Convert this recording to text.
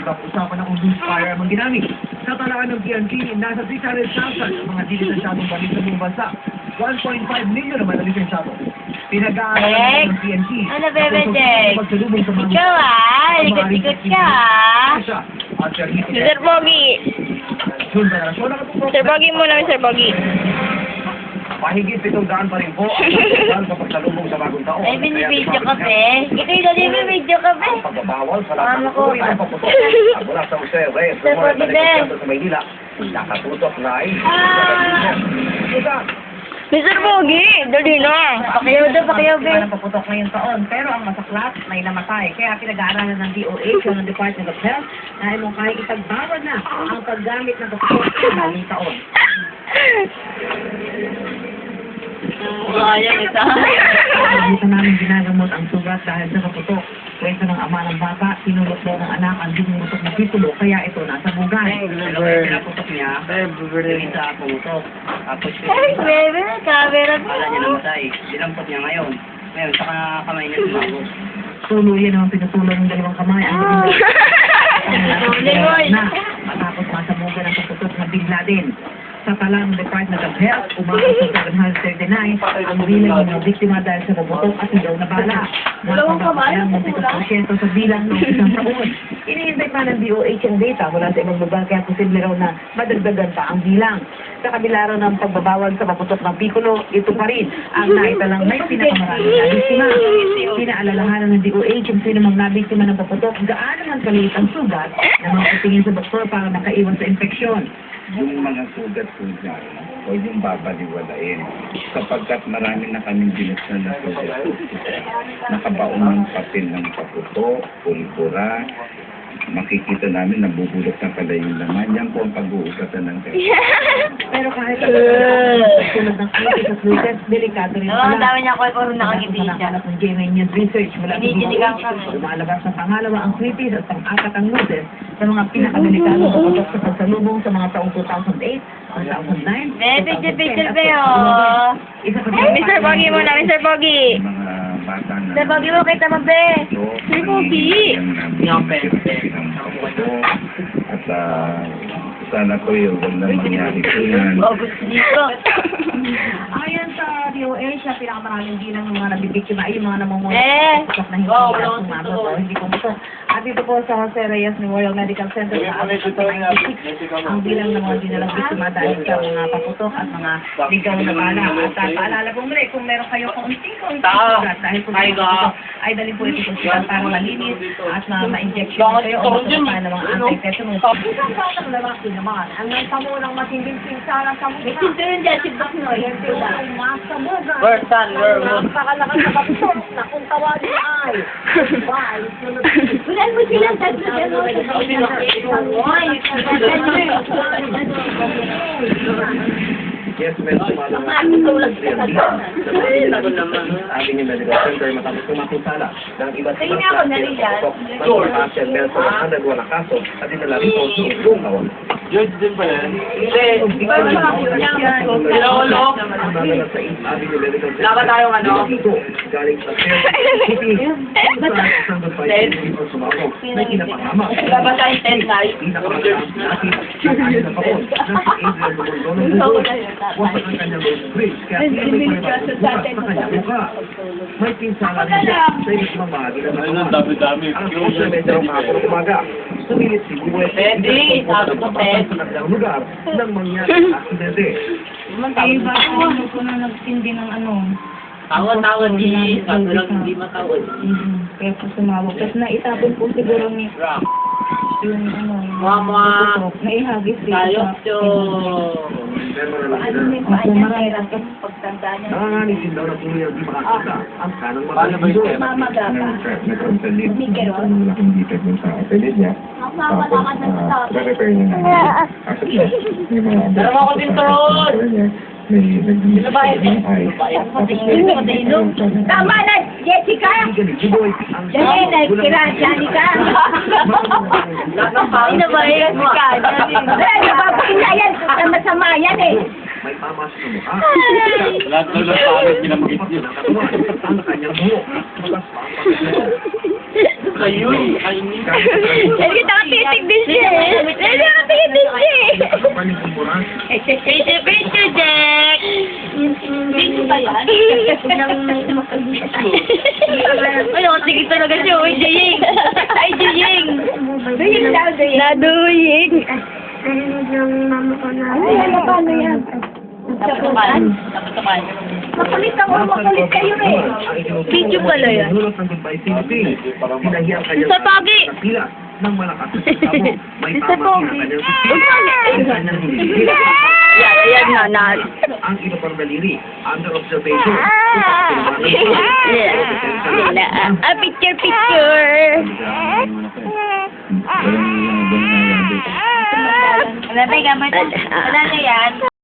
Usapan ng Undus Fire ang ginamit. Sa talaan ng PNP, nasa 600,000 ang mga dilisensyadong balik sa buong bansa. 1.5 million naman ang lisensyado. Pinag-aaralan ng PNP. Ano, Bebe Jake? Ikaw likot-likot ka Sir Pogi. Sir Pogi muna, Sir Pogi. Mahigit 700 pa rin po ang kapag salubong sa bagong taon. Ay, binibidyo ka, be. Ikaw yung binibidyo ka, be. Ang pagbabawal sa lahat ng uri ng paputok. Mula sa Jose Reyes, Memorial Balikat sa Maynila, nakatutok na ay Mr. Pogi, dali na. Pakiyaw, be. Walang paputok ngayong taon. Pero ang masaklat, may namatay. Kaya pinag-aaralan ng DOH o ng Department of Health na imong kahit itagbawal na ang paggamit ng paputok ngayong taon. Ayan, ito. Dito namin ginagamot ang sugat dahil sa kaputok. Kwento ng ama ng bata, sinulot daw ng anak ang dumutok na titulo, kaya ito nasa bugay. Pero kaya pinaputok niya, yung sa pumutok. Tapos Ay, baby, camera po. akala niya namatay. Dinampot niya ngayon. Ngayon, saka kamay niya sumabot. Tuluyan naman pinutulong ng dalawang kamay. Na, matapos masabugan ang kaputok na bigla din. Sa talang Department of Health, umakas sa 739 ang bilang ng mga biktima dahil sa paputok at ilaw na bala. Nakapagpapayang ng 7% sa bilang ng isang taon. Iniintay pa ng DOH ang data mula sa ibang lugar kaya posible raw na madagdagan pa ang bilang. Sa kabila raw ng pagbabawal sa paputok ng Piccolo, ito pa rin ang naitalang may pinakamaraming na biktima. Pinaalalahanan ng DOH yung sino mang nabiktima ng paputok, gaano man kaliit ang sugat na magpatingin sa doktor para makaiwas sa infeksyon. Yung mga sugat po dyan, huwag yung babaliwalain. Sapagkat marami na kaming binuksan na sugat. Nakabaon ng papel ng paputok, pulpura. Makikita namin nabubulok na pala yung laman. Yan po ang pag-uusapan ng test. Pero kahit tulad ng kritis at lucas, delikado rin Ang dami niya ako puro nakangiti siya. Panahanap ng GMA News Research mula sa Dinidiligan ka. lumalabas sa pangalawa ang kritis at pang-apat ang lucas sa mga pinakadelikadong paputok sa pagsalubong sa mga taong 2008, 2009, Baby, picture ba yun? Mr. Pogi muna, Mr. Pogi. Yung mga bata na... Sir Pogi mo, kita mo, be. Sir Pogi. At sana po yung huwag na mangyari po yan. Gusto dito. Ayon sa DOH, na pinakamaraming bilang ng mga nabibiktima ay yung mga namumulat Eh. sa na hindi na sumabot o hindi pumutok. At dito po sa Jose Reyes Memorial Medical Center na abot sa 96 ang bilang ng mga dinalang biktima dahil sa mga paputok at mga ligaw na bala. At paalala po muli, kung meron kayo konting sugat dahil po sa paputok, ay dalhin po ito sa hospital para malinis at ma-injection kayo o masukapan ng mga anti-tetanus. Isang taon ng lalaki naman, ang nagtamo ng matinding pinsala sa mukha. May sinto yun dyan, si Doc Noy. Nasa buga. Son, where? Napakalakas na paputok na kung tawagin ay. Bulan mo sila, tatlo dyan mo. Yes, meron sumalang ating yung medical center matapos kumakusala ng iba't ibang klase ng paputok. Magpapasyan meron ang nagwalang kaso at dinala rin po sa buong kawan. George din pa yan. Dapat tayong ano? Galing sa may kinapangama. Dapat tayong tent guys. Wasak ang kanyang bridge, kaya hindi pa sa kanyang mukha. May pinsala rin siya sa iba't ibang bahagi ng Ayun, katawan. dami-dami. Ang sponsor medyo kahapon ng umaga. Sumilit si Buwet Pwede, sabi ko, pwede. sa kanilang lugar nang mangyari ang aksidente. Iba ako ko na nagtindi ng ano. Tawad di. Sabi lang hindi matawad. Kaya po sumawag. Tapos naitapon po siguro ni yung ano. Mama. Naihagis rin Tayo, sa... Cho. Ano may paanyang pagtanda niya. Nanganganisin daw na tuloy ang di makakita ang kanang mga Paano ba yung pera? Mamaga ka. Nagkonsalit. Miguel. Malaking dito dun sa atelier niya. Tapos, re-repair niya na. Actually, yung mga... Dalawa ko din, Tron. May nag-iisip ng ay. Tama na, Jessica! Dali, nagkira-jani ka! Ano ba yun, Jessica? Ano ba pinayan? Masama yan eh! May pamas sa mukha. Lahat ng lahat pinamagit niyo. Ang kanyang buhok. Kayo eh. Kayo Hindi ka titigil Ano, sige talaga siya. Uy, Jaying. Ay, Jaying. Duying daw, Jaying. Naduying. Ay, paano yan? Makulit ako, makulit kayo eh. Video pala yan. Hulot ng Goodbye Philippines. Pinahiyang kanyang Sa Pogi. kapila ng malakas na sasamo. May Sa tama Pogi. kanyang sisip. Kanyang hinihila. Yan na, na. Ang iba pang daliri, under observation. Picture, picture. Wala na yan.